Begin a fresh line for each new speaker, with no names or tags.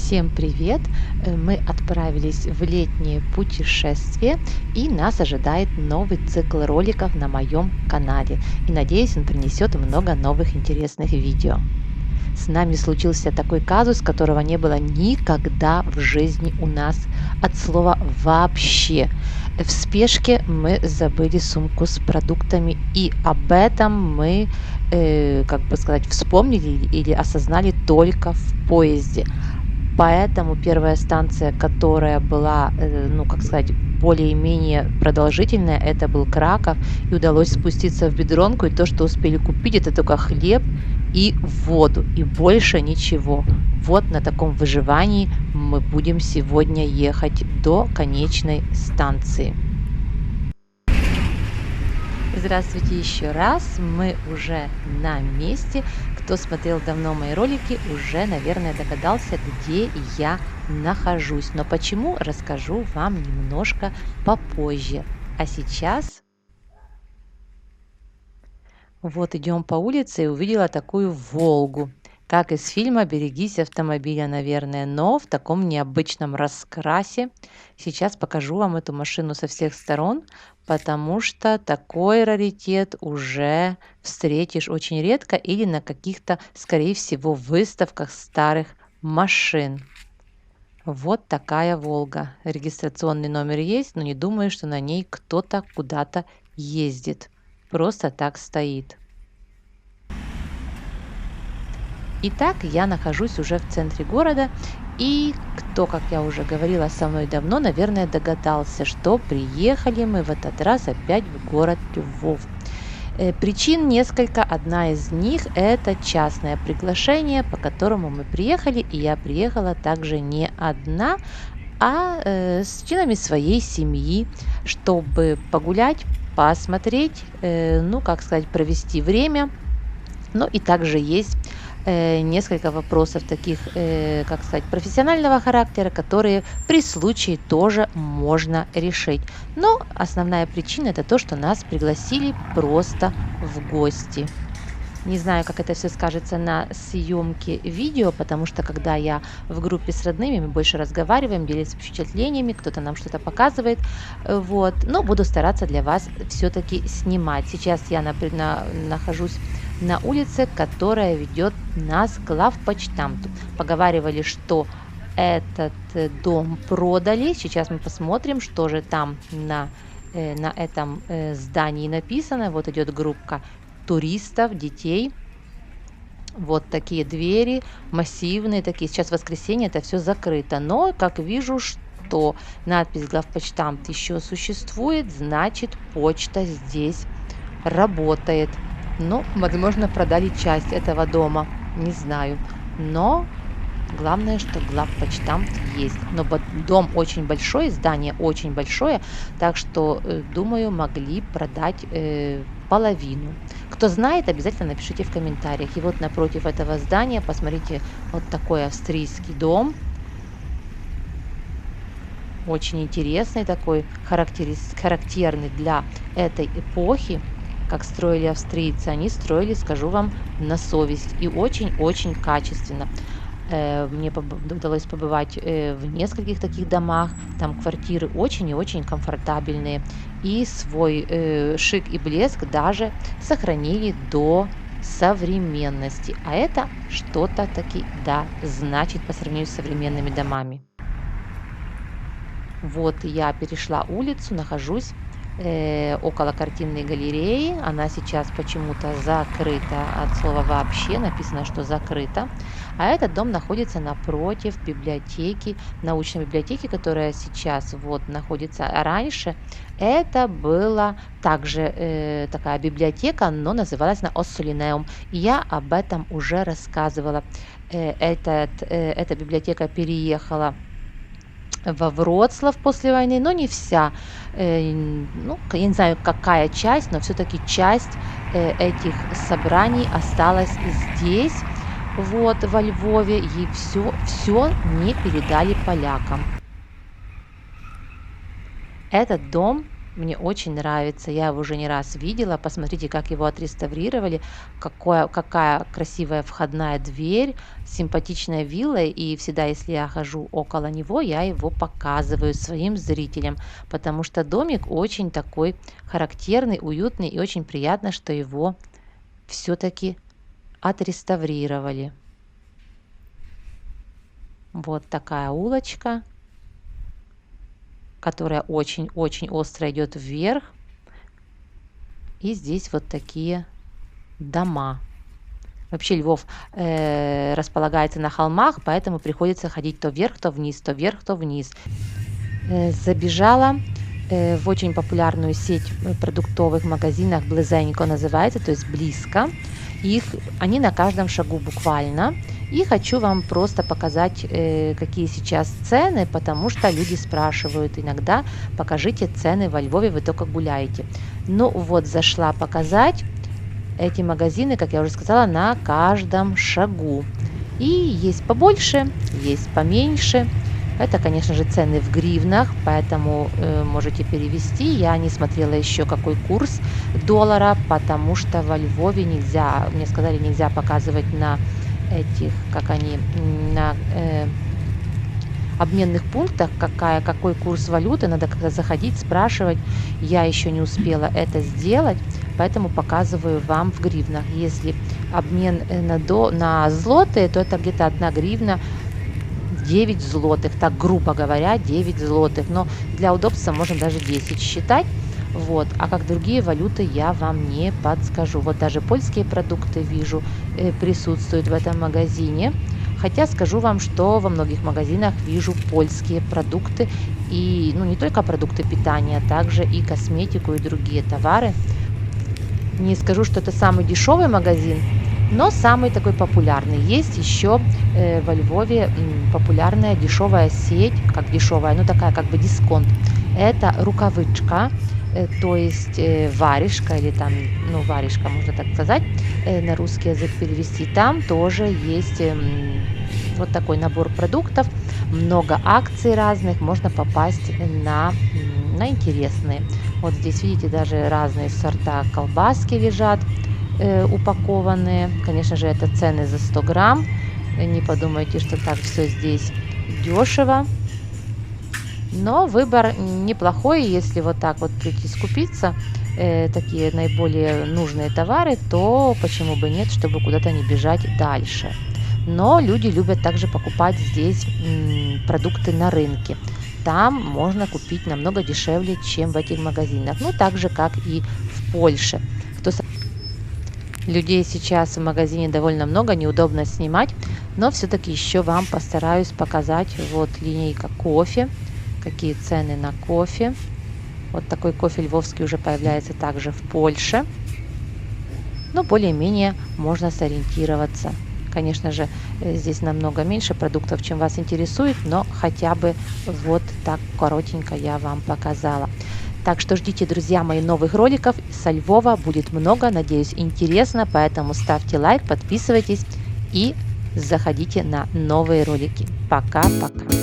Всем привет! Мы отправились в летнее путешествие, и нас ожидает новый цикл роликов на моем канале. И надеюсь, он принесет много новых интересных видео. С нами случился такой казус, которого не было никогда в жизни у нас от слова вообще. В спешке мы забыли сумку с продуктами, и об этом мы, как бы сказать, вспомнили или осознали только в поезде. Поэтому первая станция, которая была, ну, как сказать, более-менее продолжительная, это был Краков, и удалось спуститься в Бедронку, и то, что успели купить, это только хлеб и воду, и больше ничего. Вот на таком выживании мы будем сегодня ехать до конечной станции. Здравствуйте еще раз, мы уже на месте. Кто смотрел давно мои ролики, уже, наверное, догадался, где я нахожусь. Но почему, расскажу вам немножко попозже. А сейчас вот идем по улице и увидела такую Волгу. Как из фильма «Берегись автомобиля», наверное, но в таком необычном раскрасе. Сейчас покажу вам эту машину со всех сторон, потому что такой раритет уже встретишь очень редко или на каких-то, скорее всего, выставках старых машин. Вот такая Волга. Регистрационный номер есть, но не думаю, что на ней кто-то куда-то ездит. Просто так стоит. Итак, я нахожусь уже в центре города, и кто, как я уже говорила, со мной давно, наверное, догадался, что приехали мы в этот раз опять в город Львов. Причин несколько. Одна из них – это частное приглашение, по которому мы приехали, и я приехала также не одна, а с членами своей семьи, чтобы погулять, посмотреть, ну, как сказать, провести время. Ну и также есть несколько вопросов таких, как сказать, профессионального характера, которые при случае тоже можно решить. Но основная причина – это то, что нас пригласили просто в гости. Не знаю, как это все скажется на съемке видео, потому что когда я в группе с родными, мы больше разговариваем, делимся впечатлениями, кто-то нам что-то показывает, вот. Но буду стараться для вас все-таки снимать. Сейчас я нахожусь на улице, которая ведет нас к главпочтамту. Поговаривали, что этот дом продали. Сейчас мы посмотрим, что же там на этом здании написано. Вот идет группа туристов, детей. Вот такие двери, массивные такие. Сейчас воскресенье, это все закрыто. Но, как вижу, что надпись главпочтамт еще существует, значит, почта здесь работает. Ну, возможно, продали часть этого дома, не знаю. Но главное, что главпочтамт есть. Но дом очень большой, здание очень большое, так что, думаю, могли продать половину. Кто знает, обязательно напишите в комментариях. И вот напротив этого здания, посмотрите, вот такой австрийский дом. Очень интересный такой, характерный для этой эпохи. Как строили австрийцы, они строили, скажу вам, на совесть и очень-очень качественно. Мне удалось побывать в нескольких таких домах, там квартиры очень и очень комфортабельные, и свой шик и блеск даже сохранили до современности. А это что-то таки, да, значит по сравнению с современными домами. Вот я перешла улицу, нахожусь около картинной галереи. Она сейчас почему-то закрыта, от слова вообще написано, что закрыта. А этот дом находится напротив библиотеки, научной библиотеки, которая сейчас вот находится. А раньше это была также такая библиотека, но называлась она Оссолинеум. И я об этом уже рассказывала. Эта библиотека переехала во Вроцлав после войны, но не вся. Ну, я не знаю, какая часть, но все-таки часть этих собраний осталась здесь, вот, во Львове, и все не передали полякам. Этот дом Мне очень нравится. Я его уже не раз видела. Посмотрите, как его отреставрировали. Какая красивая входная дверь, симпатичная вилла. И всегда, если я хожу около него, я его показываю своим зрителям, потому что домик очень такой характерный, уютный, и очень приятно, что его все-таки отреставрировали. Вот такая улочка, которая очень-очень остро идет вверх. И здесь вот такие дома. Вообще Львов располагается на холмах, поэтому приходится ходить то вверх, то вниз, то вверх, то вниз. Забежала в очень популярную сеть продуктовых магазинов, Близенько называется, то есть близко. Они на каждом шагу буквально. И хочу вам просто показать, какие сейчас цены, потому что люди спрашивают иногда: покажите цены во Львове, вы только гуляете. Ну вот, зашла показать эти магазины, как я уже сказала, на каждом шагу. И есть побольше, есть поменьше. Это, конечно же, цены в гривнах, поэтому можете перевести. Я не смотрела еще, какой курс доллара, потому что во Львове нельзя, мне сказали, нельзя показывать на этих, как они, на обменных пунктах, какой курс валюты, надо как-то заходить, спрашивать. Я еще не успела это сделать, поэтому показываю вам в гривнах. Если обмен на злотые, то это где-то 1 гривна 9 злотых, так грубо говоря, 9 злотых, но для удобства можно даже 10 считать. Вот. А как другие валюты, я вам не подскажу. Вот даже польские продукты вижу присутствуют в этом магазине. Хотя скажу вам, что во многих магазинах вижу польские продукты. И не только продукты питания, а также и косметику, и другие товары. Не скажу, что это самый дешевый магазин, но самый такой популярный. Есть еще во Львове популярная дешевая сеть, как дешевая, такая как бы дисконт. Это Рукавичка, то есть варежка, или там, варежка, можно так сказать, на русский язык перевести. Там тоже есть вот такой набор продуктов, много акций разных, можно попасть на интересные. Вот здесь, видите, даже разные сорта колбаски лежат, упакованные. Конечно же, это цены за 100 грамм. Не подумайте, что так все здесь дешево. Но выбор неплохой, если вот так вот прийти скупиться, такие наиболее нужные товары, то почему бы нет, чтобы куда-то не бежать дальше. Но люди любят также покупать здесь продукты на рынке. Там можно купить намного дешевле, чем в этих магазинах. Так же, как и в Польше. Людей сейчас в магазине довольно много, неудобно снимать, но все-таки еще вам постараюсь показать. Вот линейка кофе, какие цены на кофе. Вот такой кофе львовский уже появляется также в Польше. Но более-менее можно сориентироваться. Конечно же, здесь намного меньше продуктов, чем вас интересует, но хотя бы вот так коротенько я вам показала. Так что ждите, друзья мои, новых роликов. Со Львова будет много, надеюсь, интересно. Поэтому ставьте лайк, подписывайтесь и заходите на новые ролики. Пока-пока.